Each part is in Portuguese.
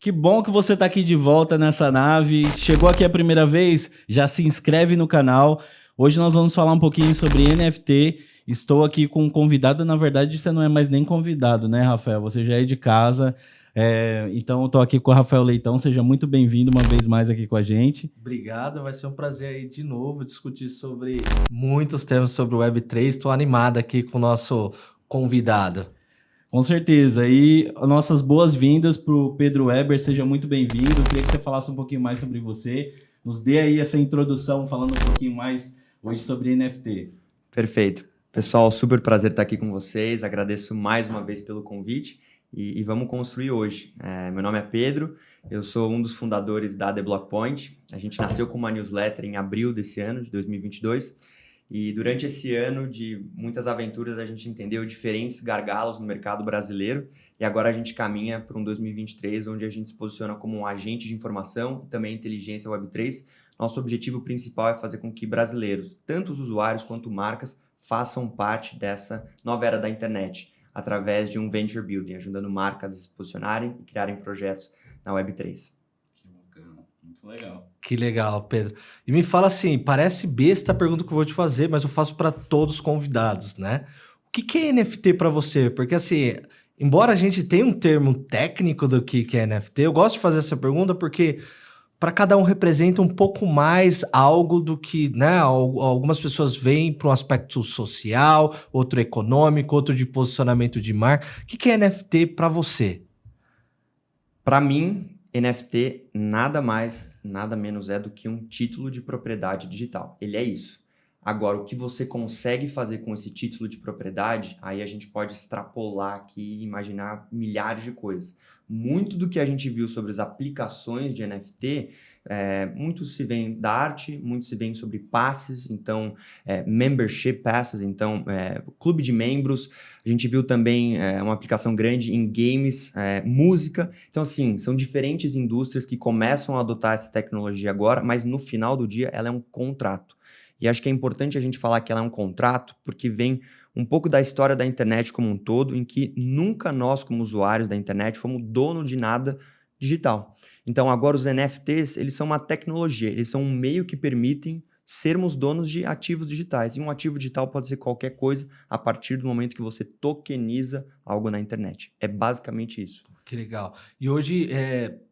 Que bom que você está aqui de volta nessa nave. Chegou aqui a primeira vez? Já se inscreve no canal. Hoje nós vamos falar um pouquinho sobre NFT. Estou aqui com um convidado. Na verdade, você não é mais nem convidado, né, Rafael? Você já é de casa. Então, eu estou aqui com o Rafael Leitão. Seja muito bem-vindo uma vez mais aqui com a gente. Obrigado, vai ser um prazer aí de novo discutir sobre muitos temas sobre o Web3. Estou animado aqui com o nosso convidado. Com certeza. E nossas boas-vindas para o Pedro Weber. Seja muito bem-vindo. Eu queria que você falasse um pouquinho mais sobre você. Nos dê aí essa introdução, falando um pouquinho mais hoje sobre NFT. Perfeito. Pessoal, super prazer estar aqui com vocês. Agradeço mais uma vez pelo convite e vamos construir hoje. Meu nome é Pedro, eu sou um dos fundadores da The Block Point. A gente nasceu com uma newsletter em abril desse ano, de 2022. E durante esse ano de muitas aventuras, a gente entendeu diferentes gargalos no mercado brasileiro. E agora a gente caminha para um 2023, onde a gente se posiciona como um agente de informação e também inteligência Web3. Nosso objetivo principal é fazer com que brasileiros, tanto os usuários quanto marcas, façam parte dessa nova era da internet, através de um venture building, ajudando marcas a se posicionarem e criarem projetos na Web3. Que bacana, muito legal. Que legal, Pedro. E me fala assim, parece besta a pergunta que eu vou te fazer, mas eu faço para todos os convidados, né? O que é NFT para você? Porque assim, embora a gente tenha um termo técnico do que é NFT, eu gosto de fazer essa pergunta porque para cada um representa um pouco mais algo do que, né? Algumas pessoas veem para um aspecto social, outro econômico, outro de posicionamento de marca. O que é NFT para você? Para mim, NFT nada mais, nada menos é do que um título de propriedade digital. Ele é isso. Agora, o que você consegue fazer com esse título de propriedade, aí a gente pode extrapolar aqui e imaginar milhares de coisas. Muito do que a gente viu sobre as aplicações de NFT, muito se vem da arte, muito se vem sobre passes, então membership passes, então clube de membros. A gente viu também uma aplicação grande em games, música. Então assim, são diferentes indústrias que começam a adotar essa tecnologia agora, mas no final do dia ela é um contrato. E acho que é importante a gente falar que ela é um contrato, porque vem um pouco da história da internet como um todo, em que nunca nós, como usuários da internet, fomos dono de nada digital. Então, agora os NFTs, eles são uma tecnologia, eles são um meio que permitem sermos donos de ativos digitais. E um ativo digital pode ser qualquer coisa a partir do momento que você tokeniza algo na internet. É basicamente isso. Que legal. E hoje,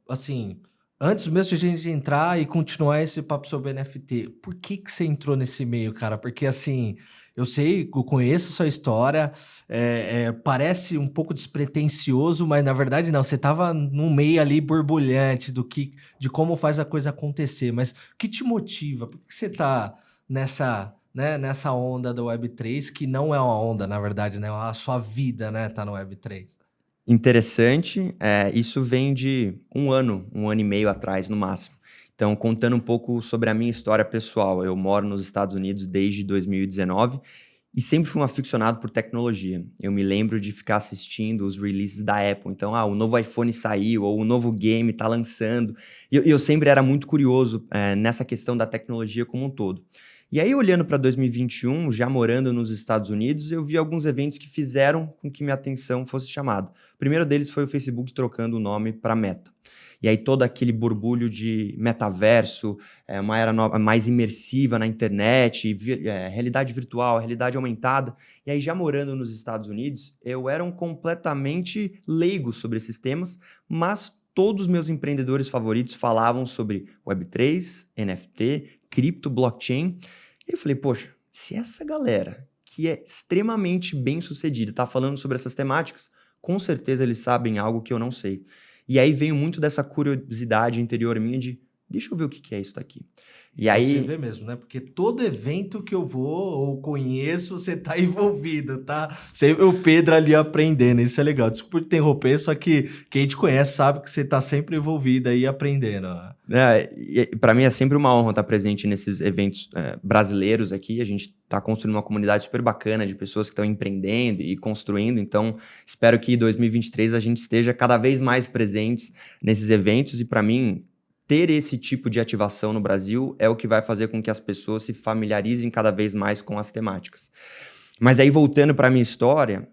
assim, antes mesmo de a gente entrar e continuar esse papo sobre NFT, por que você entrou nesse meio, cara? Porque, assim, eu sei, eu conheço a sua história, parece um pouco despretensioso, mas na verdade não, você estava num meio ali borbulhante de como faz a coisa acontecer, mas o que te motiva? Por que você está nessa, né, nessa onda da Web3, que não é uma onda, na verdade, né? A sua vida, né, tá no Web3. Interessante, isso vem de um ano e meio atrás, no máximo. Então, contando um pouco sobre a minha história pessoal, eu moro nos Estados Unidos desde 2019 e sempre fui um aficionado por tecnologia. Eu me lembro de ficar assistindo os releases da Apple. Então, o novo iPhone saiu, ou o novo game está lançando. E eu sempre era muito curioso nessa questão da tecnologia como um todo. E aí, olhando para 2021, já morando nos Estados Unidos, eu vi alguns eventos que fizeram com que minha atenção fosse chamada. O primeiro deles foi o Facebook trocando o nome para Meta. E aí todo aquele borbulho de metaverso, uma era nova, mais imersiva na internet, realidade virtual, realidade aumentada. E aí já morando nos Estados Unidos, eu era completamente leigo sobre esses temas, mas todos os meus empreendedores favoritos falavam sobre Web3, NFT, cripto, blockchain. E eu falei, poxa, se essa galera que é extremamente bem sucedida está falando sobre essas temáticas, com certeza eles sabem algo que eu não sei. E aí veio muito dessa curiosidade interior minha de, deixa eu ver o que é isso daqui. E aí você vê mesmo, né? Porque todo evento que eu vou ou conheço, você tá envolvido, tá? Sempre o Pedro ali aprendendo, isso é legal. Desculpa interromper, só que quem te conhece sabe que você tá sempre envolvido aí aprendendo. Para mim é sempre uma honra estar presente nesses eventos brasileiros aqui. A gente está construindo uma comunidade super bacana de pessoas que estão empreendendo e construindo. Então, espero que em 2023 a gente esteja cada vez mais presentes nesses eventos. E para mim, ter esse tipo de ativação no Brasil é o que vai fazer com que as pessoas se familiarizem cada vez mais com as temáticas. Mas aí, voltando para a minha história,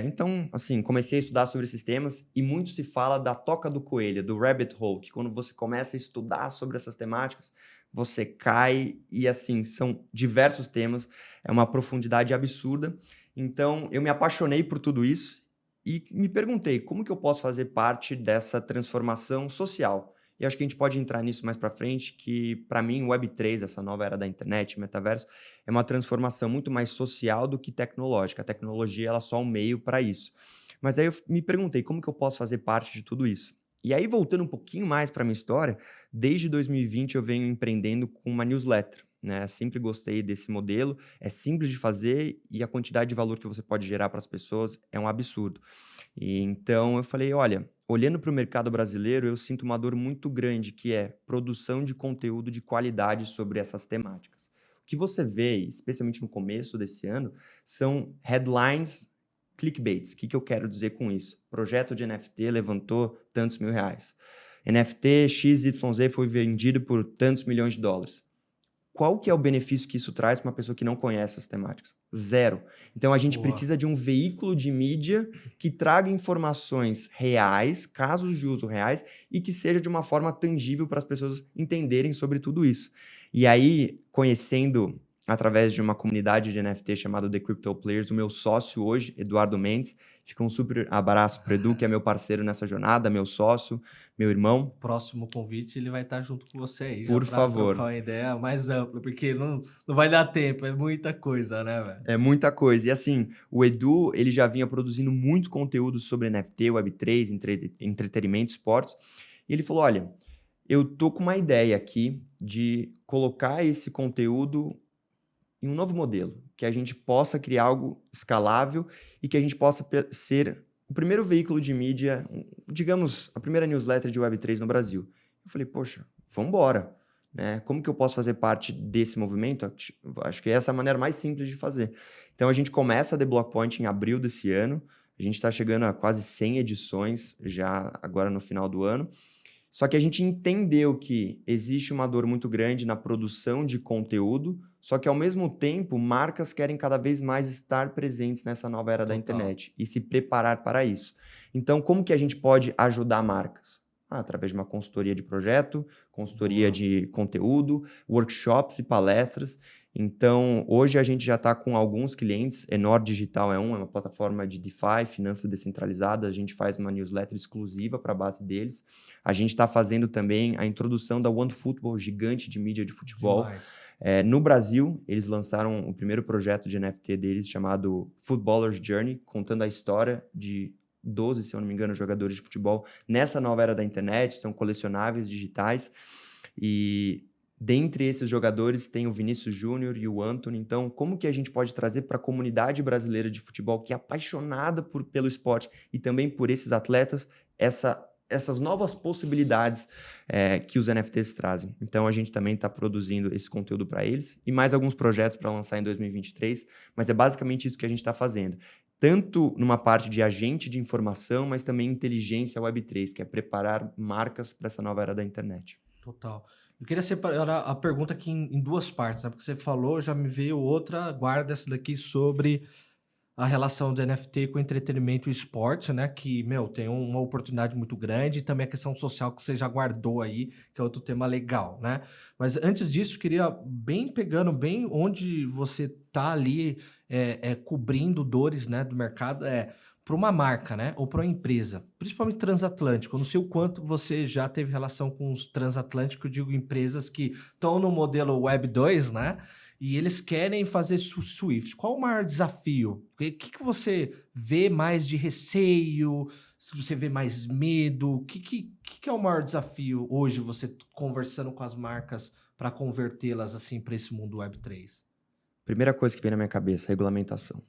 então, assim, comecei a estudar sobre esses temas e muito se fala da toca do coelho, do rabbit hole, que quando você começa a estudar sobre essas temáticas, você cai e, assim, são diversos temas, é uma profundidade absurda. Então, eu me apaixonei por tudo isso e me perguntei como que eu posso fazer parte dessa transformação social. E acho que a gente pode entrar nisso mais para frente, que para mim o Web3, essa nova era da internet, metaverso, é uma transformação muito mais social do que tecnológica. A tecnologia ela é só um meio para isso. Mas aí eu me perguntei como que eu posso fazer parte de tudo isso. E aí, voltando um pouquinho mais para minha história, desde 2020 eu venho empreendendo com uma newsletter. Né? Sempre gostei desse modelo, é simples de fazer e a quantidade de valor que você pode gerar para as pessoas é um absurdo. E então eu falei, olha, olhando para o mercado brasileiro, eu sinto uma dor muito grande, que é produção de conteúdo de qualidade sobre essas temáticas. O que você vê, especialmente no começo desse ano, são headlines clickbaits. O que eu quero dizer com isso? Projeto de NFT levantou tantos mil reais. NFT XYZ foi vendido por tantos milhões de dólares. Qual que é o benefício que isso traz para uma pessoa que não conhece as temáticas? Zero. Então, a gente precisa de um veículo de mídia que traga informações reais, casos de uso reais, e que seja de uma forma tangível para as pessoas entenderem sobre tudo isso. E aí, conhecendo, através de uma comunidade de NFT chamada The Crypto Players, o meu sócio hoje, Eduardo Mendes, fica um super abraço para o Edu, que é meu parceiro nessa jornada, meu sócio, meu irmão. Próximo convite, ele vai estar junto com você aí, Por já para favor. trocar uma ideia mais ampla, porque não vai dar tempo, é muita coisa, né, velho? É muita coisa. E assim, o Edu, ele já vinha produzindo muito conteúdo sobre NFT, Web3, entretenimento, esportes. E ele falou, olha, eu tô com uma ideia aqui de colocar esse conteúdo em um novo modelo, que a gente possa criar algo escalável e que a gente possa ser o primeiro veículo de mídia, digamos, a primeira newsletter de Web3 no Brasil. Eu falei, poxa, vamos embora. Né? Como que eu posso fazer parte desse movimento? Acho que essa é a maneira mais simples de fazer. Então, a gente começa a The Block Point em abril desse ano. A gente está chegando a quase 100 edições já agora no final do ano. Só que a gente entendeu que existe uma dor muito grande na produção de conteúdo, só que ao mesmo tempo marcas querem cada vez mais estar presentes nessa nova era da internet e se preparar para isso. Então, como que a gente pode ajudar marcas? Através de uma consultoria de projeto, consultoria de conteúdo, workshops e palestras. Então, hoje a gente já está com alguns clientes, Enor Digital é uma plataforma de DeFi, finanças descentralizadas, a gente faz uma newsletter exclusiva para a base deles. A gente está fazendo também a introdução da OneFootball, gigante de mídia de futebol. No Brasil, eles lançaram o primeiro projeto de NFT deles, chamado Footballer's Journey, contando a história de 12, se eu não me engano, jogadores de futebol nessa nova era da internet, são colecionáveis digitais, e dentre esses jogadores tem o Vinícius Júnior e o Antony. Então, como que a gente pode trazer para a comunidade brasileira de futebol, que é apaixonada pelo esporte e também por esses atletas, essas novas possibilidades que os NFTs trazem. Então, a gente também está produzindo esse conteúdo para eles e mais alguns projetos para lançar em 2023, mas é basicamente isso que a gente está fazendo. Tanto numa parte de agente de informação, mas também inteligência Web3, que é preparar marcas para essa nova era da internet. Total. Eu queria separar a pergunta aqui em duas partes, né? Porque você falou, já me veio outra, guarda essa daqui sobre a relação do NFT com entretenimento e esporte, né? Que, tem uma oportunidade muito grande, e também a questão social que você já guardou aí, que é outro tema legal, né? Mas antes disso, eu queria pegando bem onde você tá ali cobrindo dores, né, do mercado, para uma marca, né, ou para uma empresa, principalmente transatlântico. Eu não sei o quanto você já teve relação com os transatlânticos, eu digo empresas que estão no modelo Web 2, né? E eles querem fazer Swift. Qual o maior desafio? O que você vê mais de receio? Se você vê mais medo? O que é o maior desafio hoje, você conversando com as marcas para convertê-las assim para esse mundo Web3? Primeira coisa que vem na minha cabeça, regulamentação.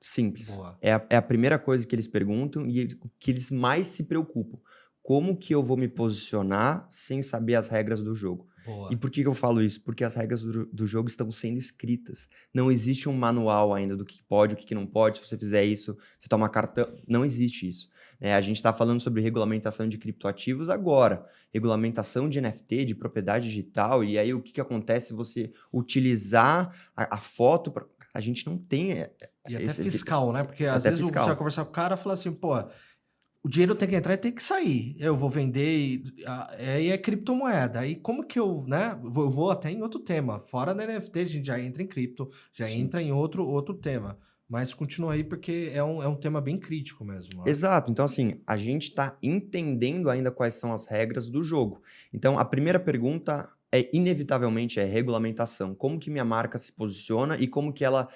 Simples. Boa. É a primeira coisa que eles perguntam e que eles mais se preocupam. Como que eu vou me posicionar sem saber as regras do jogo? Boa. E por que eu falo isso? Porque as regras do jogo estão sendo escritas. Não existe um manual ainda do que pode, o que não pode. Se você fizer isso, você toma cartão. Não existe isso. A gente está falando sobre regulamentação de criptoativos agora. Regulamentação de NFT, de propriedade digital. E aí o que acontece se você utilizar a foto... a gente não tem... E até fiscal, né? Porque às Até vezes fiscal. você vai conversar com o cara e fala assim, pô, o dinheiro tem que entrar e tem que sair. Eu vou vender aí é criptomoeda. Aí como que eu, né? Eu vou até em outro tema. Fora da NFT, a gente já entra em cripto, já Sim. entra em outro tema. Mas continua aí porque é um tema bem crítico mesmo. Né? Exato. Então, assim, a gente está entendendo ainda quais são as regras do jogo. Então, a primeira pergunta inevitavelmente, regulamentação. Como que minha marca se posiciona e como que ela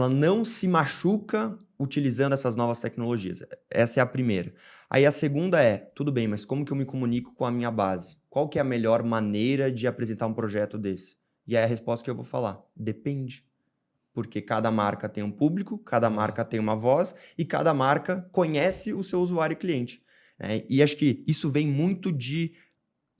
não se machuca utilizando essas novas tecnologias. Essa é a primeira. Aí a segunda tudo bem, mas como que eu me comunico com a minha base? Qual que é a melhor maneira de apresentar um projeto desse? E aí a resposta que eu vou falar, depende. Porque cada marca tem um público, cada marca tem uma voz e cada marca conhece o seu usuário e cliente. Né? E acho que isso vem muito de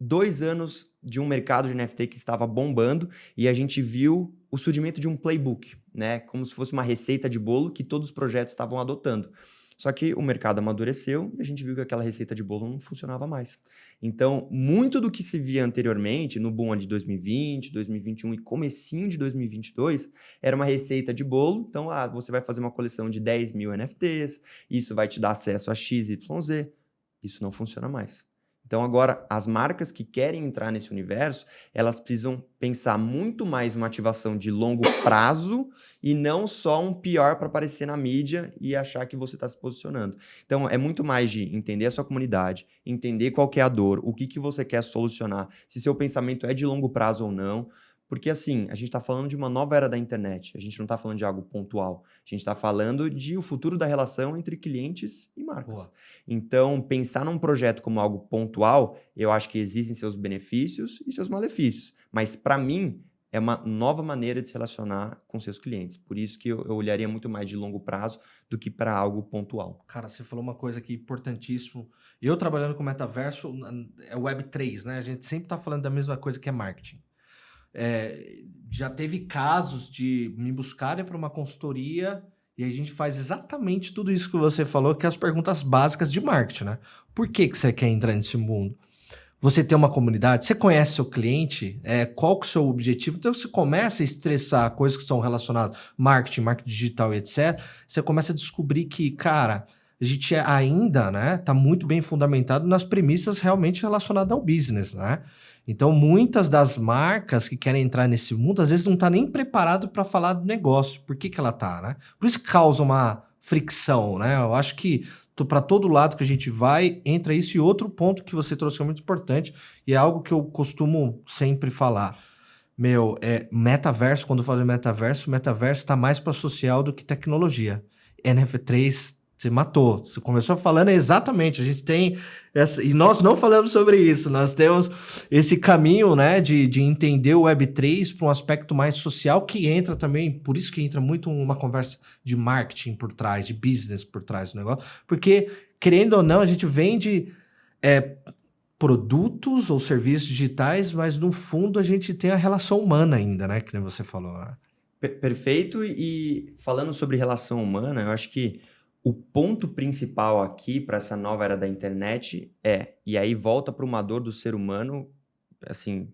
2 anos de um mercado de NFT que estava bombando e a gente viu o surgimento de um playbook, né? Como se fosse uma receita de bolo que todos os projetos estavam adotando. Só que o mercado amadureceu e a gente viu que aquela receita de bolo não funcionava mais. Então, muito do que se via anteriormente, no boom de 2020, 2021 e comecinho de 2022, era uma receita de bolo. Então, você vai fazer uma coleção de 10 mil NFTs, isso vai te dar acesso a XYZ. Isso não funciona mais. Então, agora, as marcas que querem entrar nesse universo, elas precisam pensar muito mais uma ativação de longo prazo e não só um PR para aparecer na mídia e achar que você está se posicionando. Então, é muito mais de entender a sua comunidade, entender qual que é a dor, o que você quer solucionar, se seu pensamento é de longo prazo ou não. Porque, assim, a gente está falando de uma nova era da internet. A gente não está falando de algo pontual. A gente está falando de o futuro da relação entre clientes e marcas. Boa. Então, pensar num projeto como algo pontual, eu acho que existem seus benefícios e seus malefícios. Mas, para mim, é uma nova maneira de se relacionar com seus clientes. Por isso que eu olharia muito mais de longo prazo do que para algo pontual. Cara, você falou uma coisa aqui importantíssima. Eu trabalhando com metaverso, é Web3, né? A gente sempre está falando da mesma coisa que é marketing. Já teve casos de me buscarem para uma consultoria e a gente faz exatamente tudo isso que você falou, que é as perguntas básicas de marketing, né? Por que você quer entrar nesse mundo? Você tem uma comunidade? Você conhece seu cliente? Qual que é o seu objetivo? Então, você começa a estressar coisas que estão relacionadas marketing digital e etc. Você começa a descobrir que, cara, a gente ainda, né, tá muito bem fundamentado nas premissas realmente relacionadas ao business, né? Então, muitas das marcas que querem entrar nesse mundo, às vezes não tá nem preparado para falar do negócio. Por que ela tá, né? Por isso que causa uma fricção, né? Eu acho que para todo lado que a gente vai, entra isso. E outro ponto que você trouxe que é muito importante, e é algo que eu costumo sempre falar. Metaverso, quando eu falo de metaverso tá mais para social do que tecnologia. NF3, você matou. Você começou falando exatamente. A gente tem essa, e nós não falamos sobre isso. Nós temos esse caminho, né, de entender o Web3 para um aspecto mais social que entra também. Por isso que entra muito uma conversa de marketing por trás, de business por trás do negócio. Porque, querendo ou não, a gente vende produtos ou serviços digitais, mas no fundo a gente tem a relação humana ainda, né? Que nem você falou. Né? Perfeito. E falando sobre relação humana, eu acho que o ponto principal aqui para essa nova era da internet e aí volta para uma dor do ser humano, assim,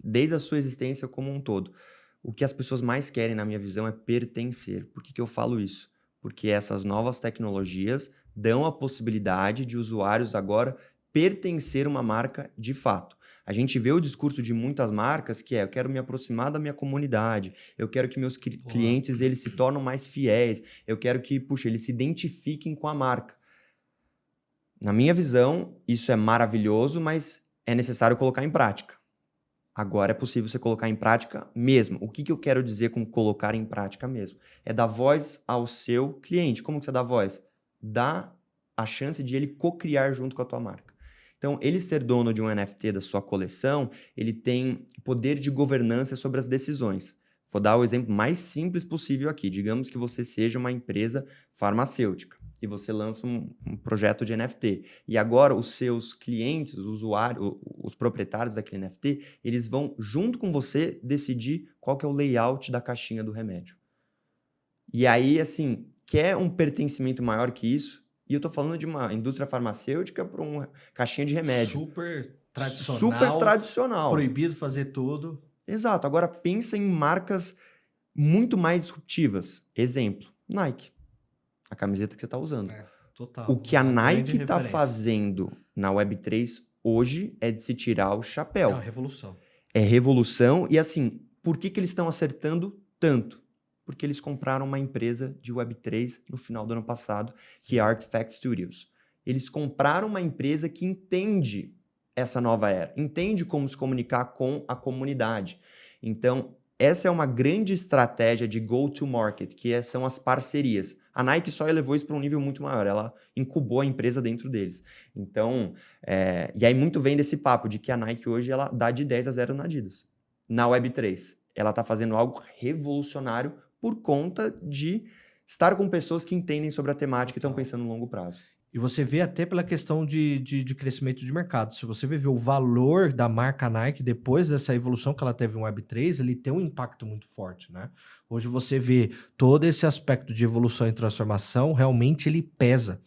desde a sua existência como um todo. O que as pessoas mais querem, na minha visão, é pertencer. Por que eu falo isso? Porque essas novas tecnologias dão a possibilidade de usuários agora pertencer a uma marca de fato. A gente vê o discurso de muitas marcas que eu quero me aproximar da minha comunidade, eu quero que meus clientes eles se tornem mais fiéis, eu quero que, eles se identifiquem com a marca. Na minha visão, isso é maravilhoso, mas é necessário colocar em prática. Agora é possível você colocar em prática mesmo. O que eu quero dizer com colocar em prática mesmo? É dar voz ao seu cliente. Como que você dá voz? Dá a chance de ele co-criar junto com a tua marca. Então, ele ser dono de um NFT da sua coleção, ele tem poder de governança sobre as decisões. Vou dar o exemplo mais simples possível aqui. Digamos que você seja uma empresa farmacêutica e você lança um projeto de NFT. E agora os seus clientes, os usuários, os proprietários daquele NFT, eles vão, junto com você, decidir qual que é o layout da caixinha do remédio. E aí, assim, quer um pertencimento maior que isso? E eu tô falando de uma indústria farmacêutica para uma caixinha de remédio. Super tradicional. Super tradicional. Proibido fazer tudo. Exato. Agora pensa em marcas muito mais disruptivas. Exemplo, Nike. A camiseta que você está usando. Total. O que a Uma grande Nike está referência. fazendo na Web3 hoje é de se tirar o É chapéu. uma revolução. É revolução. E assim, por que eles estão acertando tanto? Porque eles compraram uma empresa de Web3 no final do ano passado, que é a Artifact Studios. Eles compraram uma empresa que entende essa nova era, entende como se comunicar com a comunidade. Então, essa é uma grande estratégia de go-to-market, que são as parcerias. A Nike só elevou isso para um nível muito maior, ela incubou a empresa dentro deles. Então, e aí muito vem desse papo de que a Nike hoje ela dá de 10-0 na Adidas, na Web3. Ela está fazendo algo revolucionário por conta de estar com pessoas que entendem sobre a temática e estão pensando no longo prazo. E você vê até pela questão de crescimento de mercado. Se você ver o valor da marca Nike depois dessa evolução que ela teve em Web3, ele tem um impacto muito forte, né? Hoje você vê todo esse aspecto de evolução e transformação, realmente ele pesa.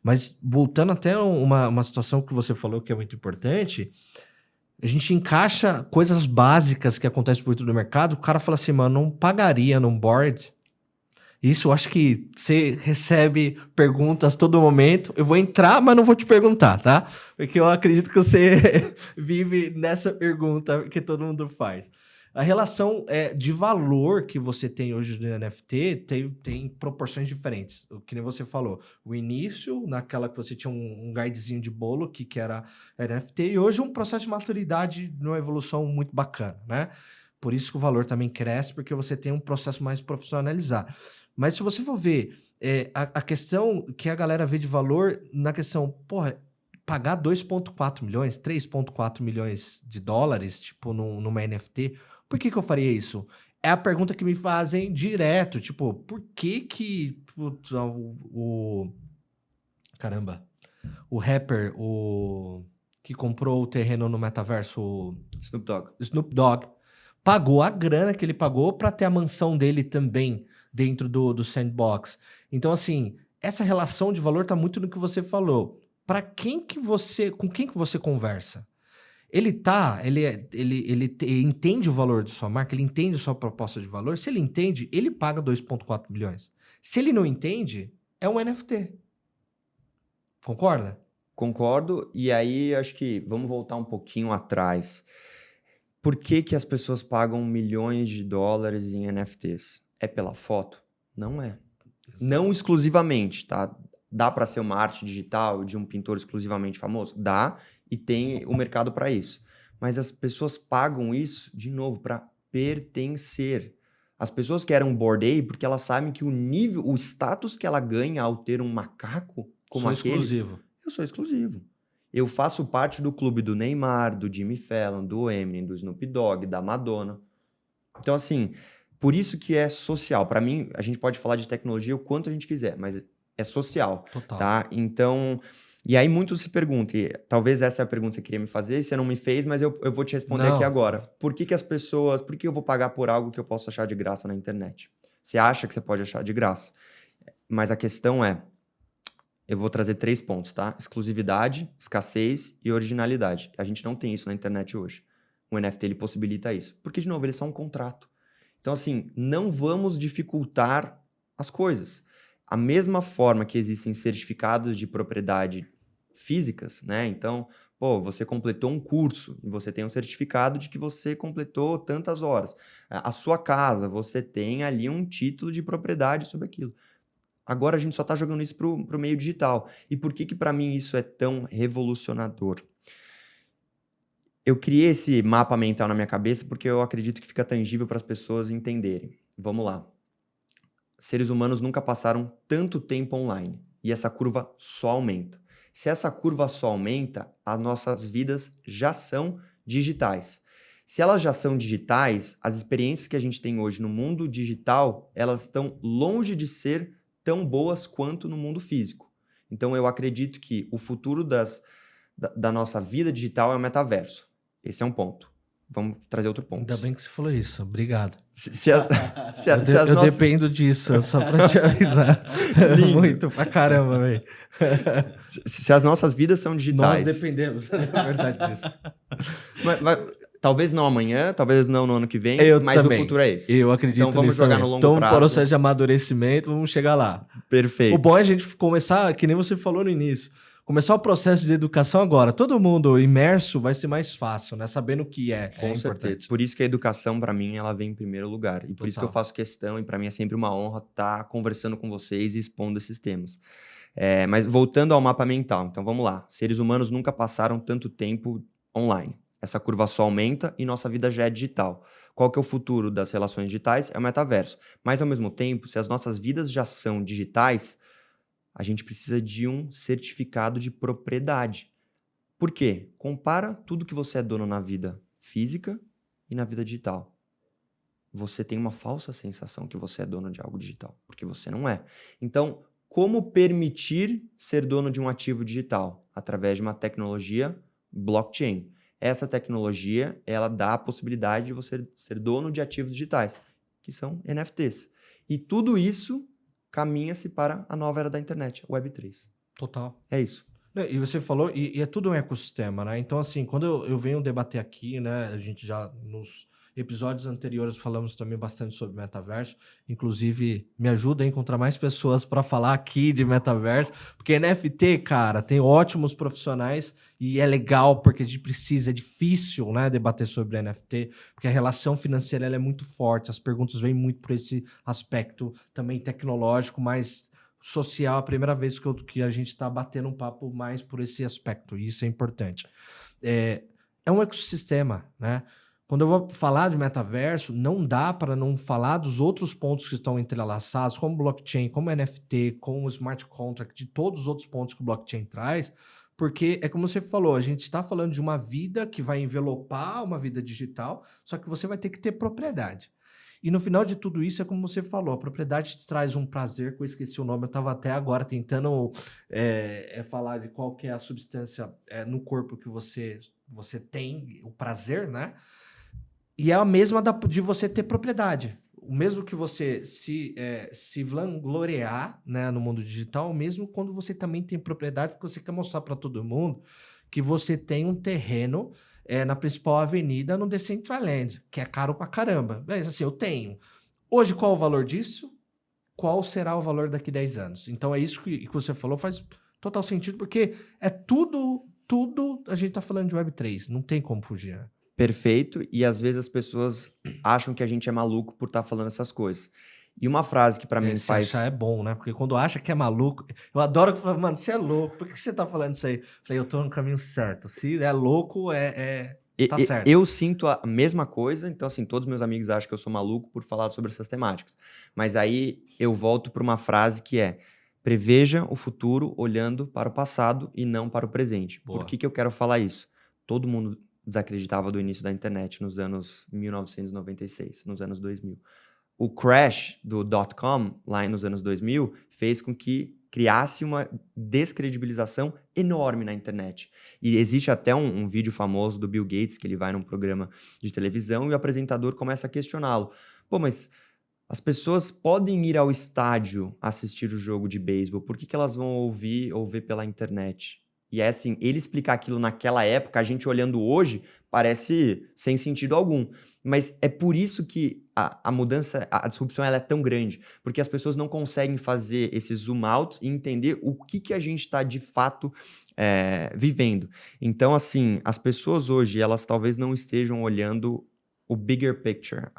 Mas voltando até uma situação que você falou que é muito importante, a gente encaixa coisas básicas que acontecem por dentro do mercado, o cara fala assim, mano, não pagaria num board. Isso, eu acho que você recebe perguntas todo momento. Eu vou entrar, mas não vou te perguntar, tá? Porque eu acredito que você vive nessa pergunta que todo mundo faz. A relação de valor que você tem hoje no NFT tem proporções diferentes. O que nem você falou. O início, naquela que você tinha um guidezinho de bolo, que era NFT, e hoje um processo de maturidade numa evolução muito bacana, né? Por isso que o valor também cresce, porque você tem um processo mais profissionalizado. Mas se você for ver a questão que a galera vê de valor na questão, porra, pagar 2,4 milhões, 3,4 milhões de dólares, tipo, numa NFT, por que eu faria isso? É a pergunta que me fazem direto, tipo, por que putz, caramba, o rapper, que comprou o terreno no metaverso, o Snoop Dogg, pagou a grana que ele pagou para ter a mansão dele também dentro do sandbox. Então, assim, essa relação de valor tá muito no que você falou. Com quem que você conversa? Ele entende o valor de sua marca, ele entende a sua proposta de valor. Se ele entende, ele paga 2,4 milhões. Se ele não entende, é um NFT. Concorda? Concordo. E aí, acho que vamos voltar um pouquinho atrás. Por que as pessoas pagam milhões de dólares em NFTs? É pela foto? Não é. Exato. Não exclusivamente, tá? Dá para ser uma arte digital de um pintor exclusivamente famoso? Dá, e tem o mercado para isso. Mas as pessoas pagam isso, de novo, para pertencer. As pessoas querem um Bored Ape porque elas sabem que o status que ela ganha ao ter um macaco como aqueles... exclusivo. Eu sou exclusivo. Eu faço parte do clube do Neymar, do Jimmy Fallon, do Eminem, do Snoop Dogg, da Madonna. Então, assim, por isso que é social. Para mim, a gente pode falar de tecnologia o quanto a gente quiser, mas é social. Total. Tá? Então, e aí muitos se perguntam, e talvez essa é a pergunta que você queria me fazer, você não me fez, mas eu vou te responder aqui agora. Por que eu vou pagar por algo que eu posso achar de graça na internet? Você acha que você pode achar de graça, mas a questão é, eu vou trazer 3 pontos, tá? Exclusividade, escassez e originalidade. A gente não tem isso na internet hoje. O NFT, ele possibilita isso. Porque, de novo, ele é só um contrato. Então, assim, não vamos dificultar as coisas. A mesma forma que existem certificados de propriedade físicas, né? Então, você completou um curso e você tem um certificado de que você completou tantas horas. A sua casa, você tem ali um título de propriedade sobre aquilo. Agora a gente só está jogando isso para o meio digital. E por que para mim isso é tão revolucionador? Eu criei esse mapa mental na minha cabeça porque eu acredito que fica tangível para as pessoas entenderem. Vamos lá. Seres humanos nunca passaram tanto tempo online. E essa curva só aumenta. Se essa curva só aumenta, as nossas vidas já são digitais. Se elas já são digitais, as experiências que a gente tem hoje no mundo digital, elas estão longe de ser tão boas quanto no mundo físico. Então, eu acredito que o futuro da nossa vida digital é o metaverso. Esse é um ponto. Vamos trazer outro ponto. Ainda bem que você falou isso. Obrigado. Eu dependo disso, só pra te avisar. Muito pra caramba, velho. Se as nossas vidas são digitais... Nós dependemos, na verdade, disso. Talvez não amanhã, talvez não no ano que vem, Eu mas também. o futuro é esse. Eu acredito Então vamos nisso jogar também. no longo Então, prazo. processo de amadurecimento, vamos chegar lá. Perfeito. O bom é a gente começar, que nem você falou no início, começar o processo de educação agora. Todo mundo imerso vai ser mais fácil, né? Sabendo o que é. Com certeza. Importante. Por isso que a educação, para mim, ela vem em primeiro lugar. E por isso que eu faço questão, e para mim é sempre uma honra estar conversando com vocês e expondo esses temas. Mas voltando ao mapa mental, então vamos lá. Seres humanos nunca passaram tanto tempo online. Essa curva só aumenta e nossa vida já é digital. Qual que é o futuro das relações digitais? É o metaverso. Mas, ao mesmo tempo, se as nossas vidas já são digitais, a gente precisa de um certificado de propriedade. Por quê? Compara tudo que você é dono na vida física e na vida digital. Você tem uma falsa sensação que você é dono de algo digital, porque você não é. Então, como permitir ser dono de um ativo digital? Através de uma tecnologia blockchain. Essa tecnologia, ela dá a possibilidade de você ser dono de ativos digitais, que são NFTs. E tudo isso caminha-se para a nova era da internet, Web3. Total. É isso. E você falou, e é tudo um ecossistema, né? Então, assim, quando eu venho debater aqui, né? A gente já nos episódios anteriores falamos também bastante sobre metaverso. Inclusive, me ajuda a encontrar mais pessoas para falar aqui de metaverso, porque NFT, cara, tem ótimos profissionais e é legal porque a gente precisa, é difícil, né, debater sobre NFT, porque a relação financeira ela é muito forte, as perguntas vêm muito por esse aspecto também tecnológico, mas social, a primeira vez que a gente está batendo um papo mais por esse aspecto, e isso é importante. É um ecossistema, né? Quando eu vou falar de metaverso, não dá para não falar dos outros pontos que estão entrelaçados, como blockchain, como NFT, como smart contract, de todos os outros pontos que o blockchain traz, porque é como você falou, a gente está falando de uma vida que vai envelopar uma vida digital, só que você vai ter que ter propriedade. E no final de tudo isso, é como você falou, a propriedade te traz um prazer, que eu esqueci o nome, eu estava até agora tentando falar de qual que é a substância no corpo que você tem, o prazer, né? E é a mesma de você ter propriedade. O mesmo que você se vangloriar, né, no mundo digital, mesmo quando você também tem propriedade, porque você quer mostrar para todo mundo que você tem um terreno na principal avenida no Decentraland, que é caro pra caramba. Mas assim, eu tenho. Hoje, qual o valor disso? Qual será o valor daqui a 10 anos? Então é isso que você falou, faz total sentido, porque é tudo a gente tá falando de Web3, não tem como fugir, né? Perfeito, e às vezes as pessoas acham que a gente é maluco por estar falando essas coisas. E uma frase que pra mim faz... achar é bom, né? Porque quando acha que é maluco... Eu adoro que fala, mano, você é louco, por que você tá falando isso aí? Eu falei, eu tô no caminho certo. Se é louco, tá certo. Eu sinto a mesma coisa, então assim, todos meus amigos acham que eu sou maluco por falar sobre essas temáticas. Mas aí eu volto para uma frase que é: preveja o futuro olhando para o passado e não para o presente. Boa. Por que eu quero falar isso? Todo mundo desacreditava do início da internet nos anos 1996, nos anos 2000. O crash do .com, lá nos anos 2000, fez com que criasse uma descredibilização enorme na internet. E existe até um vídeo famoso do Bill Gates, que ele vai num programa de televisão e o apresentador começa a questioná-lo. Pô, mas as pessoas podem ir ao estádio assistir o jogo de beisebol, por que elas vão ouvir ou ver pela internet? E é assim, ele explicar aquilo naquela época, a gente olhando hoje, parece sem sentido algum. Mas é por isso que a mudança, a disrupção, ela é tão grande. Porque as pessoas não conseguem fazer esse zoom out e entender o que a gente está, de fato, vivendo. Então, assim, as pessoas hoje, elas talvez não estejam olhando o bigger picture,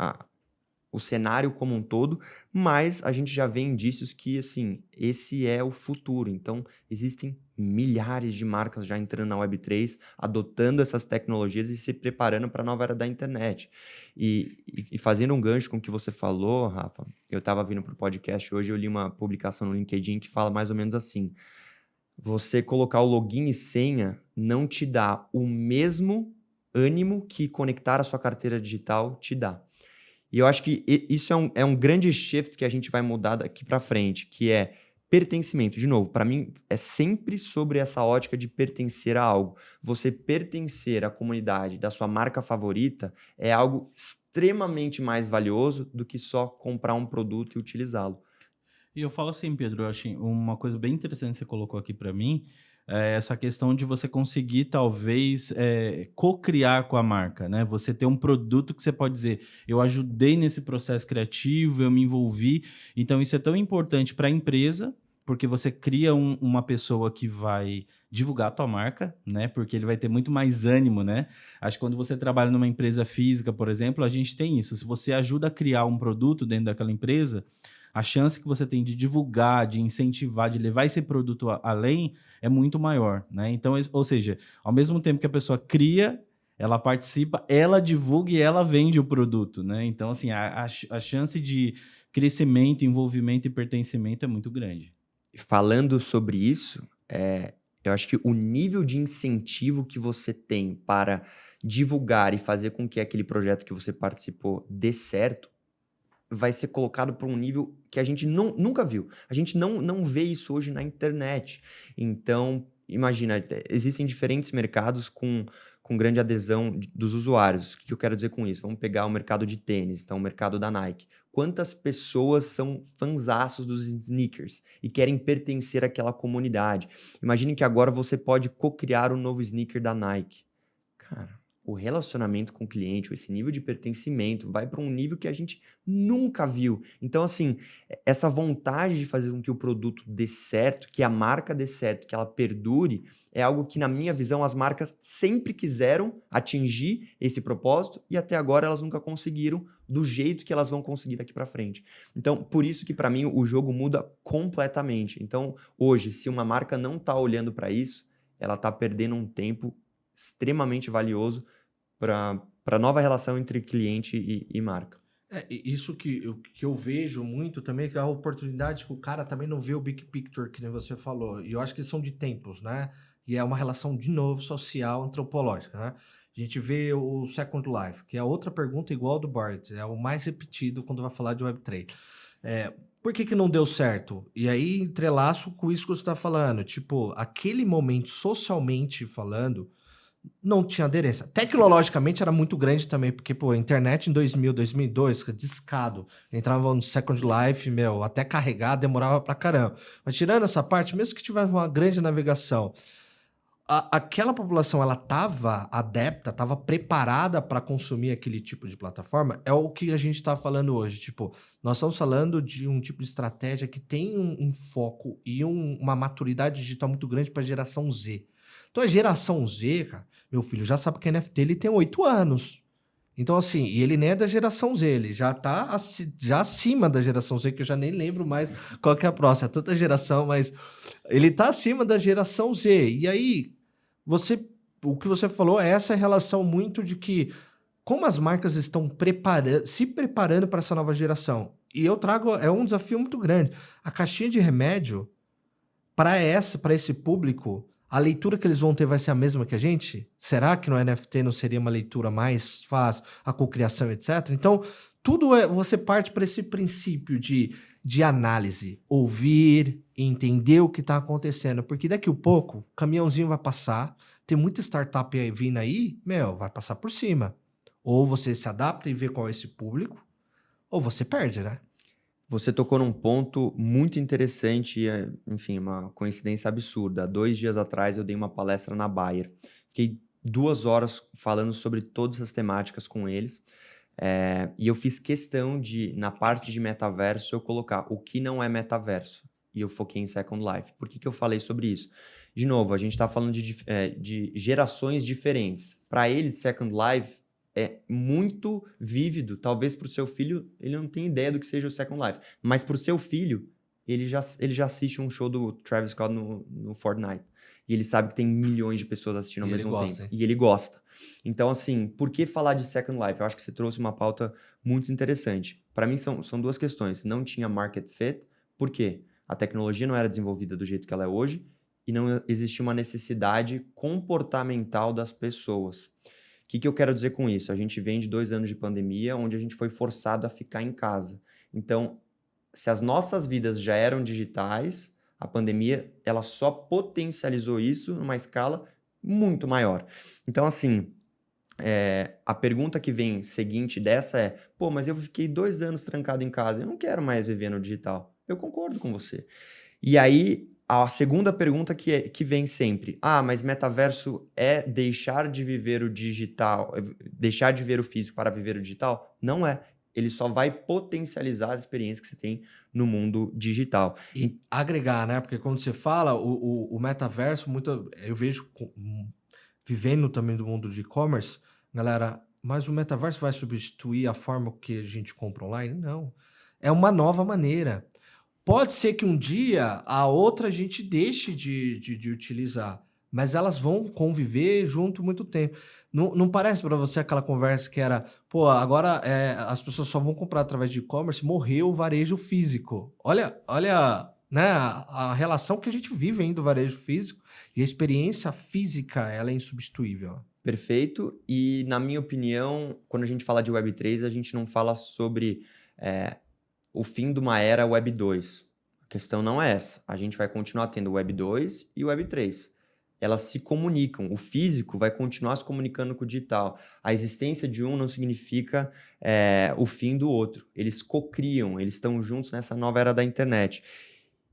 o cenário como um todo, mas a gente já vê indícios que, assim, esse é o futuro. Então, existem milhares de marcas já entrando na Web3, adotando essas tecnologias e se preparando para a nova era da internet. E fazendo um gancho com o que você falou, Rafa, eu estava vindo para o podcast hoje, eu li uma publicação no LinkedIn que fala mais ou menos assim: você colocar o login e senha não te dá o mesmo ânimo que conectar a sua carteira digital te dá. E eu acho que isso é um grande shift que a gente vai mudar daqui para frente, que é pertencimento. De novo, para mim, é sempre sobre essa ótica de pertencer a algo. Você pertencer à comunidade da sua marca favorita é algo extremamente mais valioso do que só comprar um produto e utilizá-lo. E eu falo assim, Pedro, eu achei uma coisa bem interessante que você colocou aqui para mim. essa questão de você conseguir, talvez, co-criar com a marca, né? Você ter um produto que você pode dizer, eu ajudei nesse processo criativo, eu me envolvi. Então, isso é tão importante para a empresa, porque você cria uma pessoa que vai divulgar a tua marca, né? Porque ele vai ter muito mais ânimo, né? Acho que quando você trabalha numa empresa física, por exemplo, a gente tem isso. Se você ajuda a criar um produto dentro daquela empresa, a chance que você tem de divulgar, de incentivar, de levar esse produto além é muito maior, né? Então, ou seja, ao mesmo tempo que a pessoa cria, ela participa, ela divulga e ela vende o produto, né? Então, assim, a chance de crescimento, envolvimento e pertencimento é muito grande. Falando sobre isso, eu acho que o nível de incentivo que você tem para divulgar e fazer com que aquele projeto que você participou dê certo vai ser colocado para um nível que a gente nunca viu. A gente não vê isso hoje na internet. Então, imagina, existem diferentes mercados com grande adesão dos usuários. O que eu quero dizer com isso? Vamos pegar o mercado de tênis, então o mercado da Nike. Quantas pessoas são fanzaços dos sneakers e querem pertencer àquela comunidade? Imagine que agora você pode co-criar um novo sneaker da Nike. Cara, o relacionamento com o cliente, esse nível de pertencimento, vai para um nível que a gente nunca viu. Então, assim, essa vontade de fazer com que o produto dê certo, que a marca dê certo, que ela perdure, é algo que, na minha visão, as marcas sempre quiseram atingir esse propósito e até agora elas nunca conseguiram do jeito que elas vão conseguir daqui para frente. Então, por isso que, para mim, o jogo muda completamente. Então, hoje, se uma marca não está olhando para isso, ela está perdendo um tempo extremamente valioso para a nova relação entre cliente e marca. Isso que eu vejo muito também, que é a oportunidade que o cara também não vê o big picture, que nem você falou. E eu acho que são de tempos, né? E é uma relação, de novo, social, antropológica, né? A gente vê o Second Life, que é outra pergunta igual ao do Bart, é o mais repetido quando vai falar de Web3. Por que não deu certo? E aí, entrelaço com isso que você está falando. Tipo, aquele momento, socialmente falando, não tinha aderência. Tecnologicamente era muito grande também, porque, pô, a internet em 2000, 2002, discado. Entrava no Second Life, até carregar demorava pra caramba. Mas tirando essa parte, mesmo que tivesse uma grande navegação, aquela população, ela tava adepta, tava preparada para consumir aquele tipo de plataforma, é o que a gente tá falando hoje. Tipo, nós estamos falando de um tipo de estratégia que tem um foco e uma maturidade digital muito grande para a geração Z. Então, a geração Z, cara, meu filho já sabe que a NFT ele tem 8 anos. Então, assim, e ele nem é da geração Z, ele já tá já acima da geração Z, que eu já nem lembro mais qual que é a próxima. É tanta geração, mas ele tá acima da geração Z. E aí, o que você falou é essa relação muito de que como as marcas estão se preparando para essa nova geração. E eu trago, é um desafio muito grande. A caixinha de remédio, para esse público, a leitura que eles vão ter vai ser a mesma que a gente? Será que no NFT não seria uma leitura mais fácil, a cocriação, etc? Então, você parte para esse princípio de análise, ouvir, entender o que está acontecendo, porque daqui a pouco, o caminhãozinho vai passar, tem muita startup aí vindo aí, vai passar por cima. Ou você se adapta e vê qual é esse público, ou você perde, né? Você tocou num ponto muito interessante, enfim, uma coincidência absurda. 2 dias atrás eu dei uma palestra na Bayer. Fiquei 2 horas falando sobre todas as temáticas com eles. E eu fiz questão de, na parte de metaverso, eu colocar o que não é metaverso. E eu foquei em Second Life. Por que eu falei sobre isso? De novo, a gente está falando de gerações diferentes. Para eles, Second Life é muito vívido. Talvez para o seu filho, ele não tenha ideia do que seja o Second Life. Mas para o seu filho, ele já assiste um show do Travis Scott no Fortnite. E ele sabe que tem milhões de pessoas assistindo ao mesmo tempo. E ele gosta. Então, assim, por que falar de Second Life? Eu acho que você trouxe uma pauta muito interessante. Para mim, são 2 questões. Não tinha market fit. Por quê? A tecnologia não era desenvolvida do jeito que ela é hoje e não existia uma necessidade comportamental das pessoas. O que eu quero dizer com isso? A gente vem de 2 anos de pandemia, onde a gente foi forçado a ficar em casa. Então, se as nossas vidas já eram digitais, a pandemia ela só potencializou isso numa escala muito maior. Então, assim, a pergunta que vem seguinte dessa é: pô, mas eu fiquei 2 anos trancado em casa, eu não quero mais viver no digital. Eu concordo com você. E aí, a segunda pergunta que vem sempre. Mas metaverso é deixar de viver o digital, deixar de ver o físico para viver o digital? Não é. Ele só vai potencializar as experiências que você tem no mundo digital. E agregar, né? Porque quando você fala, o metaverso, eu vejo, vivendo também do mundo de e-commerce, galera, mas o metaverso vai substituir a forma que a gente compra online? Não. É uma nova maneira. Pode ser que um dia a outra a gente deixe de utilizar, mas elas vão conviver junto muito tempo. Não parece para você aquela conversa que era, pô, agora as pessoas só vão comprar através de e-commerce, morreu o varejo físico. Olha, né, a relação que a gente vive ainda do varejo físico e a experiência física, ela é insubstituível. Perfeito. E, na minha opinião, quando a gente fala de Web3, a gente não fala sobre o fim de uma era Web 2. A questão não é essa. A gente vai continuar tendo Web 2 e Web 3. Elas se comunicam. O físico vai continuar se comunicando com o digital. A existência de um não significa o fim do outro. Eles cocriam, eles estão juntos nessa nova era da internet.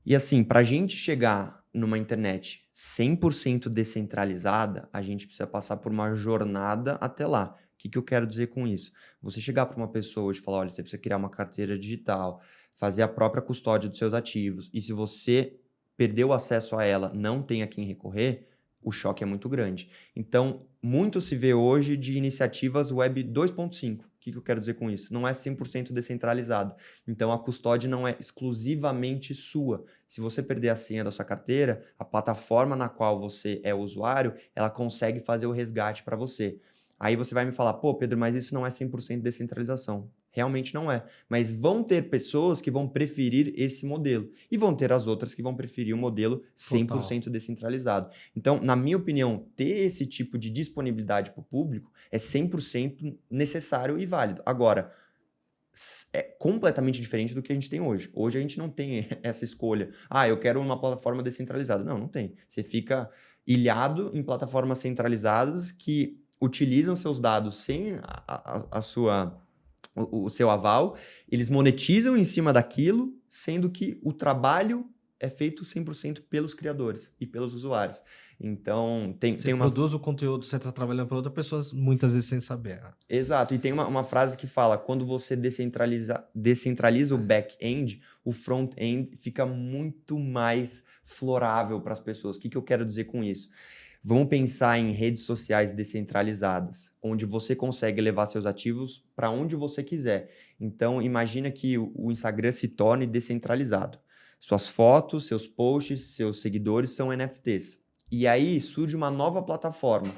E assim, para a gente chegar numa internet 100% descentralizada, a gente precisa passar por uma jornada até lá. O que eu quero dizer com isso? Você chegar para uma pessoa hoje e falar, olha, você precisa criar uma carteira digital, fazer a própria custódia dos seus ativos, e se você perdeu o acesso a ela, não tem a quem recorrer, o choque é muito grande. Então, muito se vê hoje de iniciativas Web 2.5. O que eu quero dizer com isso? Não é 100% descentralizado. Então, a custódia não é exclusivamente sua. Se você perder a senha da sua carteira, a plataforma na qual você é usuário, ela consegue fazer o resgate para você. Aí você vai me falar, pô, Pedro, mas isso não é 100% descentralização. Realmente não é. Mas vão ter pessoas que vão preferir esse modelo. E vão ter as outras que vão preferir o modelo 100% descentralizado. Então, na minha opinião, ter esse tipo de disponibilidade para o público é 100% necessário e válido. Agora, é completamente diferente do que a gente tem hoje. Hoje a gente não tem essa escolha. Eu quero uma plataforma descentralizada. Não tem. Você fica ilhado em plataformas centralizadas que utilizam seus dados sem o seu aval, eles monetizam em cima daquilo, sendo que o trabalho é feito 100% pelos criadores e pelos usuários. Então, você produz o conteúdo, você está trabalhando para outras pessoas, muitas vezes sem saber. Né? Exato, e tem uma frase que fala, quando você descentraliza o back-end, o front-end fica muito mais florável para as pessoas. O que eu quero dizer com isso? Vamos pensar em redes sociais descentralizadas, onde você consegue levar seus ativos para onde você quiser. Então, imagina que o Instagram se torne descentralizado. Suas fotos, seus posts, seus seguidores são NFTs. E aí surge uma nova plataforma.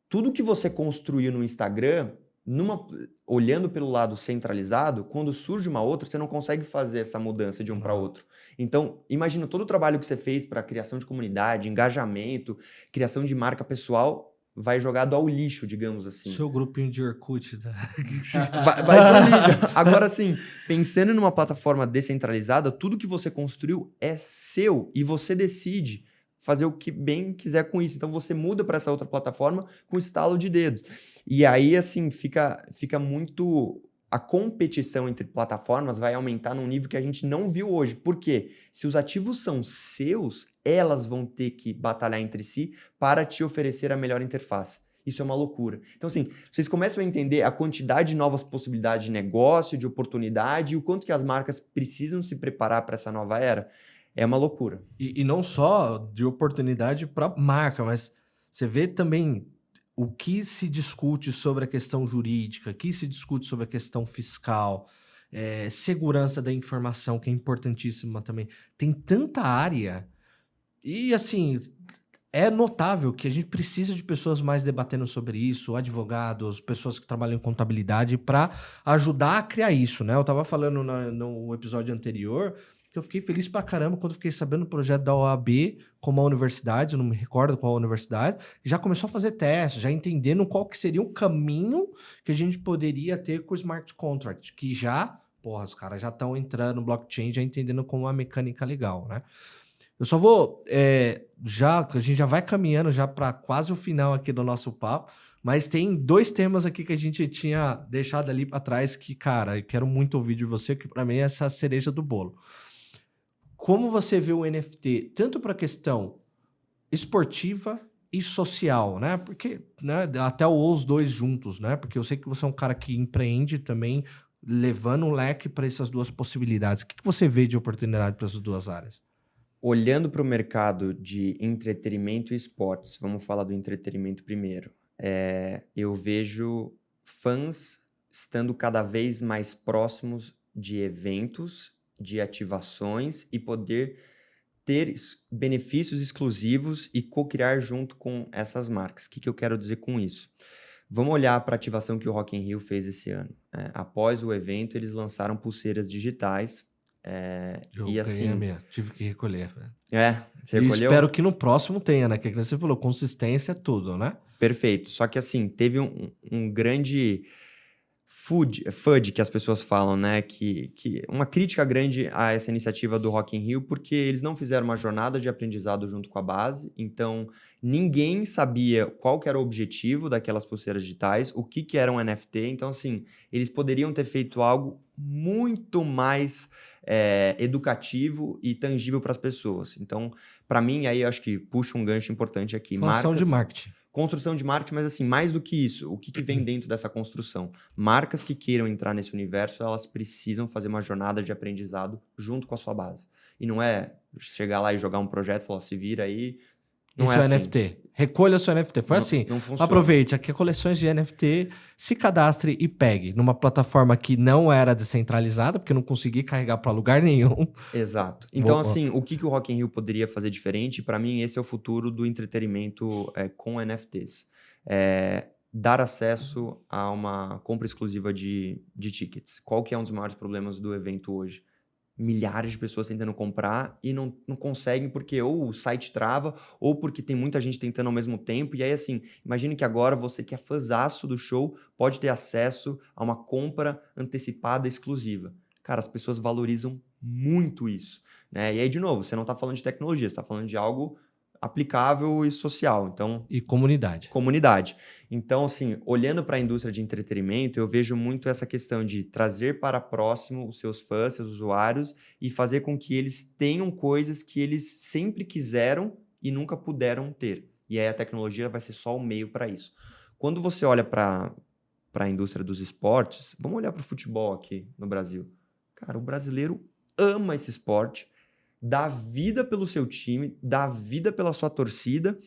Tudo que você construiu no Instagram, olhando pelo lado centralizado, quando surge uma outra, você não consegue fazer essa mudança de um para outro. Então, imagina todo o trabalho que você fez para criação de comunidade, engajamento, criação de marca pessoal, vai jogado ao lixo, digamos assim. Seu grupinho de Orkut. Né? vai pro lixo. Agora, assim, pensando numa plataforma descentralizada, tudo que você construiu é seu e você decide fazer o que bem quiser com isso. Então, você muda para essa outra plataforma com estalo de dedos. E aí, assim, fica muito... A competição entre plataformas vai aumentar num nível que a gente não viu hoje. Por quê? Se os ativos são seus, elas vão ter que batalhar entre si para te oferecer a melhor interface. Isso é uma loucura. Então, assim, vocês começam a entender a quantidade de novas possibilidades de negócio, de oportunidade, e o quanto que as marcas precisam se preparar para essa nova era. É uma loucura. E não só de oportunidade para marca, mas você vê também o que se discute sobre a questão jurídica, o que se discute sobre a questão fiscal, segurança da informação, que é importantíssima também. Tem tanta área. E, assim, é notável que a gente precisa de pessoas mais debatendo sobre isso, advogados, pessoas que trabalham em contabilidade, para ajudar a criar isso, né? Eu estava falando no episódio anterior que eu fiquei feliz pra caramba quando fiquei sabendo do projeto da OAB com uma universidade, eu não me recordo qual universidade, já começou a fazer testes, já entendendo qual que seria o caminho que a gente poderia ter com o smart contract, que já, os caras já estão entrando no blockchain, já entendendo como uma mecânica legal, né? Eu só vou, a gente já vai caminhando já para quase o final aqui do nosso papo, mas tem 2 temas aqui que a gente tinha deixado ali para trás que, cara, eu quero muito ouvir de você, que para mim é essa cereja do bolo. como você vê o NFT, tanto para a questão esportiva e social, né? Porque, né, até os dois juntos, né? Porque eu sei que você é um cara que empreende também, levando um leque para essas duas possibilidades. O que você vê de oportunidade para essas duas áreas? Olhando para o mercado de entretenimento e esportes, vamos falar do entretenimento primeiro. Eu vejo fãs estando cada vez mais próximos de eventos, de ativações e poder ter benefícios exclusivos e co-criar junto com essas marcas. O que eu quero dizer com isso? Vamos olhar para a ativação que o Rock in Rio fez esse ano. Após o evento, eles lançaram pulseiras digitais. Eu E ganhei assim, a minha, tive que recolher. Velho. você E recolheu? espero que no próximo tenha, né? Que você falou, consistência é tudo, né? Perfeito. Só que assim, teve um grande FUD que as pessoas falam, né? Que uma crítica grande a essa iniciativa do Rock in Rio, porque eles não fizeram uma jornada de aprendizado junto com a base, então ninguém sabia qual que era o objetivo daquelas pulseiras digitais, o que era um NFT, então assim, eles poderiam ter feito algo muito mais educativo e tangível para as pessoas. Então, para mim, aí eu acho que puxa um gancho importante aqui. Função de marketing. Construção de marketing, mas assim, mais do que isso, o que vem dentro dessa construção? Marcas que queiram entrar nesse universo, elas precisam fazer uma jornada de aprendizado junto com a sua base. E não é chegar lá e jogar um projeto e falar, se vira aí. Não Isso é é assim. NFT. Recolha seu NFT. Foi assim. Não funciona. Aproveite aqui coleções de NFT, se cadastre e pegue numa plataforma que não era descentralizada, porque eu não consegui carregar para lugar nenhum. Exato. Então, assim, o que o Rock in Rio poderia fazer diferente? Para mim, esse é o futuro do entretenimento com NFTs. Dar acesso a uma compra exclusiva de tickets. Qual que é um dos maiores problemas do evento hoje? Milhares de pessoas tentando comprar e não conseguem porque ou o site trava ou porque tem muita gente tentando ao mesmo tempo. E aí, assim, imagine que agora você que é fãzaço do show pode ter acesso a uma compra antecipada exclusiva. Cara, as pessoas valorizam muito isso, né? E aí, de novo, você não está falando de tecnologia, você está falando de algo aplicável e social. Então, E comunidade. Comunidade. Então, assim, olhando para a indústria de entretenimento, eu vejo muito essa questão de trazer para próximo os seus fãs, seus usuários e fazer com que eles tenham coisas que eles sempre quiseram e nunca puderam ter. E aí a tecnologia vai ser só o meio para isso. Quando você olha para a indústria dos esportes, vamos olhar para o futebol aqui no Brasil. Cara, o brasileiro ama esse esporte, dá vida pelo seu time, dá vida pela sua torcida.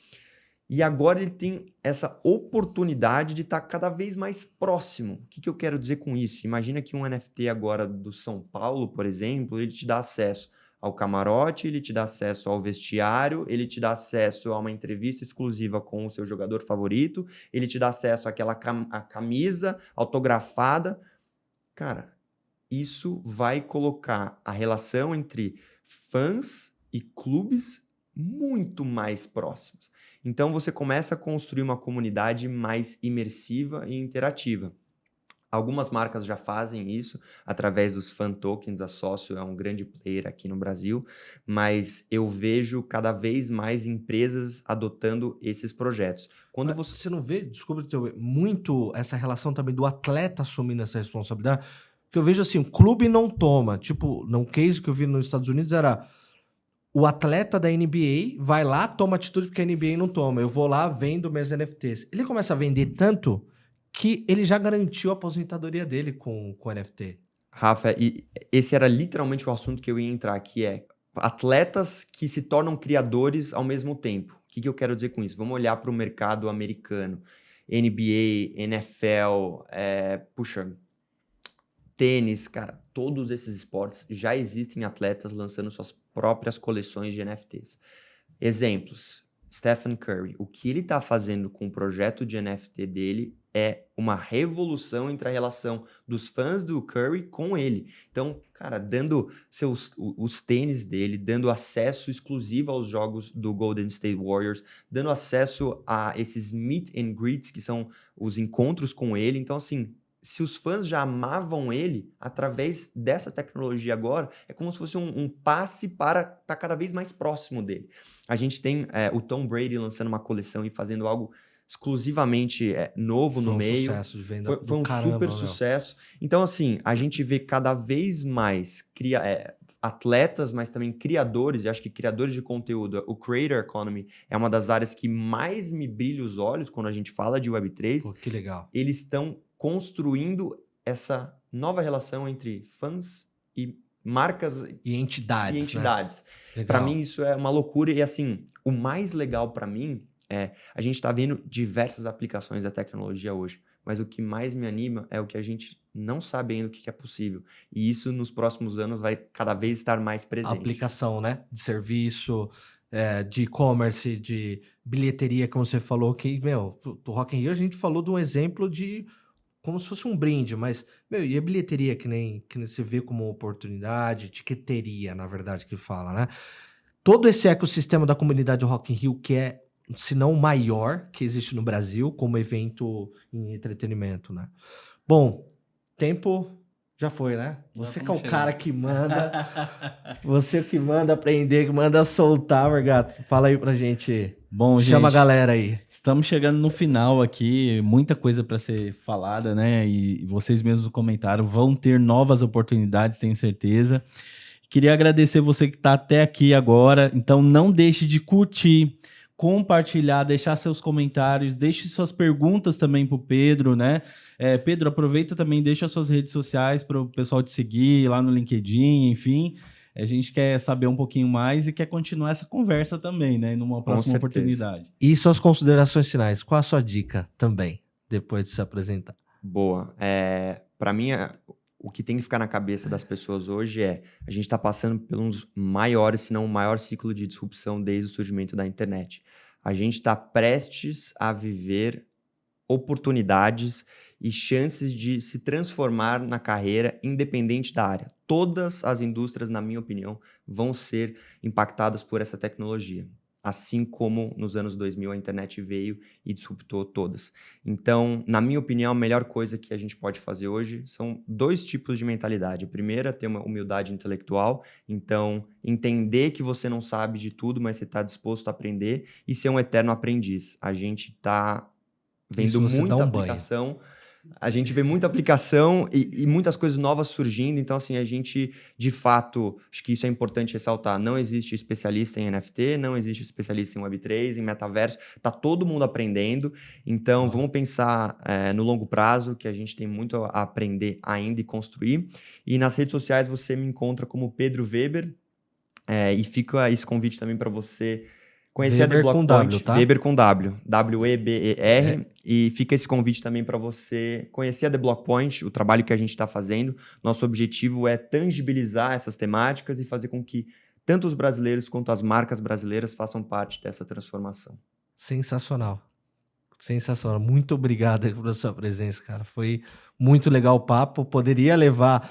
E agora ele tem essa oportunidade de estar cada vez mais próximo. O que eu quero dizer com isso? Imagina que um NFT agora do São Paulo, por exemplo, ele te dá acesso ao camarote, ele te dá acesso ao vestiário, ele te dá acesso a uma entrevista exclusiva com o seu jogador favorito, ele te dá acesso àquela a camisa autografada. Cara, isso vai colocar a relação entre fãs e clubes muito mais próximos. Então, você começa a construir uma comunidade mais imersiva e interativa. Algumas marcas já fazem isso através dos fan tokens. A Sócio é um grande player aqui no Brasil, mas eu vejo cada vez mais empresas adotando esses projetos. Quando você não vê, desculpa, muito essa relação também do atleta assumindo essa responsabilidade, que eu vejo assim, o clube não toma. Tipo, no case que eu vi nos Estados Unidos era o atleta da NBA vai lá, toma atitude porque a NBA não toma. Eu vou lá, vendo meus NFTs. Ele começa a vender tanto que ele já garantiu a aposentadoria dele com o NFT. Rafa, e esse era literalmente o assunto que eu ia entrar, que é atletas que se tornam criadores ao mesmo tempo. O que eu quero dizer com isso? Vamos olhar para o mercado americano. NBA, NFL, tênis, cara, todos esses esportes já existem atletas lançando suas próprias coleções de NFTs. Exemplos, Stephen Curry, o que ele está fazendo com o projeto de NFT dele é uma revolução entre a relação dos fãs do Curry com ele. Então, cara, dando os tênis dele, dando acesso exclusivo aos jogos do Golden State Warriors, dando acesso a esses meet and greets, que são os encontros com ele. Então, assim, se os fãs já amavam ele, através dessa tecnologia agora, é como se fosse um passe para estar cada vez mais próximo dele. A gente tem o Tom Brady lançando uma coleção e fazendo algo exclusivamente novo no meio. Foi um sucesso de venda. Foi um super sucesso. Então, assim, a gente vê cada vez mais atletas, mas também criadores, e acho que criadores de conteúdo, o Creator Economy é uma das áreas que mais me brilha os olhos quando a gente fala de Web3. Pô, que legal. Eles estão construindo essa nova relação entre fãs e marcas E entidades, né? Para Legal. mim isso é uma loucura e assim, o mais legal para mim é a gente tá vendo diversas aplicações da tecnologia hoje, mas o que mais me anima é o que a gente não sabe ainda o que é possível. E isso nos próximos anos vai cada vez estar mais A presente. aplicação, né? De serviço, de e-commerce, de bilheteria, como você falou, que, meu, do Rock in Rio a gente falou de um exemplo de como se fosse um brinde, mas, meu, e a bilheteria que nem você vê como oportunidade, etiqueteria, na verdade, que fala, né? Todo esse ecossistema da comunidade Rock in Rio, que é, se não o maior que existe no Brasil, como evento em entretenimento, né? Bom, tempo já foi, né? Você que é o cara que manda, você que manda aprender, que manda soltar, Morgado. Fala aí pra gente. Bom, Chama a gente, galera aí. estamos chegando no final aqui, muita coisa para ser falada, né? E vocês mesmos comentaram, vão ter novas oportunidades, tenho certeza. Queria agradecer você que está até aqui agora, então não deixe de curtir, compartilhar, deixar seus comentários, deixe suas perguntas também para o Pedro, né? Pedro, aproveita também, deixa suas redes sociais para o pessoal te seguir lá no LinkedIn, enfim. A gente quer saber um pouquinho mais e quer continuar essa conversa também, né? Numa próxima certeza. oportunidade. E suas considerações finais. Qual a sua dica também, depois de se apresentar? Boa. Para mim, o que tem que ficar na cabeça das pessoas hoje é a gente está passando por um dos maiores, se não o maior ciclo de disrupção desde o surgimento da internet. A gente está prestes a viver oportunidades e chances de se transformar na carreira independente da área. Todas as indústrias, na minha opinião, vão ser impactadas por essa tecnologia. Assim como nos anos 2000 a internet veio e disruptou todas. Então, na minha opinião, a melhor coisa que a gente pode fazer hoje são 2 tipos de mentalidade. A primeira, ter uma humildade intelectual. Então, entender que você não sabe de tudo, mas você está disposto a aprender e ser um eterno aprendiz. A gente está vendo muita aplicação. A gente vê muita aplicação e muitas coisas novas surgindo. Então, assim, a gente, de fato, acho que isso é importante ressaltar. Não existe especialista em NFT, não existe especialista em Web3, em metaverso. Tá todo mundo aprendendo. Então, vamos pensar no longo prazo, que a gente tem muito a aprender ainda e construir. E nas redes sociais você me encontra como Pedro Weber. E fica esse convite também para você conhecer Weber a The Block com Point, W, tá? Weber com W, W-E-B-E-R, e fica esse convite também para você conhecer a The Block Point, o trabalho que a gente está fazendo. Nosso objetivo é tangibilizar essas temáticas e fazer com que tanto os brasileiros quanto as marcas brasileiras façam parte dessa transformação. Sensacional. Sensacional. Muito obrigado pela sua presença, cara. Foi muito legal o papo. Poderia levar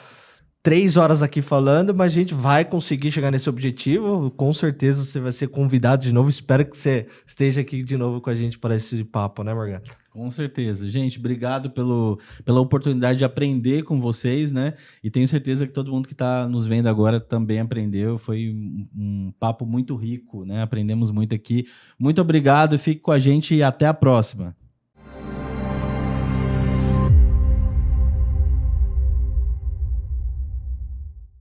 3 horas aqui falando, mas a gente vai conseguir chegar nesse objetivo. Com certeza você vai ser convidado de novo. Espero que você esteja aqui de novo com a gente para esse papo, né, Morgado? Com certeza. Gente, obrigado pela oportunidade de aprender com vocês, né? E tenho certeza que todo mundo que está nos vendo agora também aprendeu. Foi um papo muito rico, né? Aprendemos muito aqui. Muito obrigado, fique com a gente e até a próxima.